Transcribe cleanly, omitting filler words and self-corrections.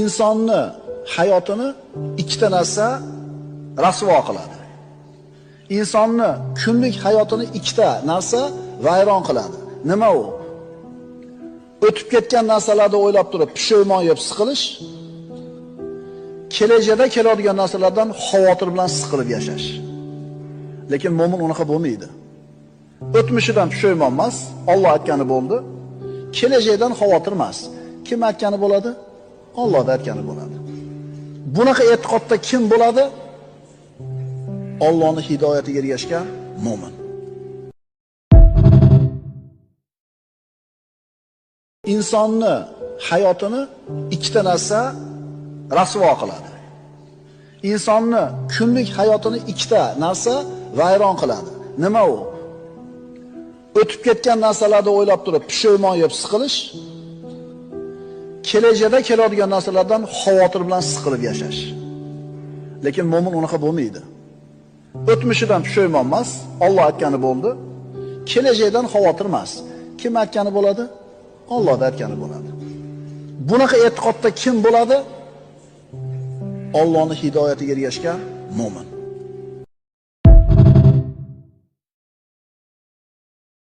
insonni hayotini ikkita narsa rasvo qiladi. İnsonni kunlik hayotini ikkita narsa vayron qiladi. Nima u? O'tib ketgan narsalarni o'ylab turib pushaymon yeb siqilish, kelajakda keladigan narsalardan xavotir bilan siqilib yashash. Lekin mo'min unaqa bo'lmaydi. O'tmishidan pushaymon emas, Alloh aytgani bo'ldi. Kelajakdan xavotir emas. Kim aytgani bo'ladi? Alloh aytgani bo'ladi. Bunaqa e'tiqodda kim bo'ladi? Allohning hidoyatiga ergashgan mo'min. İnsonni hayotini ikkita narsa rasvo qiladi. İnsonni kunlik hayotini ikkita narsa vayron qiladi. Nima u? O'tib ketgan narsalarni o'ylab turib pushaymon yeb siqilish, kelajakda keladigan narsalardan xavotir bilan siqilib yashash. Lekin mo'min unaqa bo'lmaydi. O'tmishidan pushaymon emas, Alloh aytgani bo'ldi. Kelajakdan xavotir emas. Kim aytgani bo'ladi? Alloh aytgani bo'ladi. Bunaqa e'tiqodda kim bo'ladi? Allohning hidoyatiga ergashgan mo'min.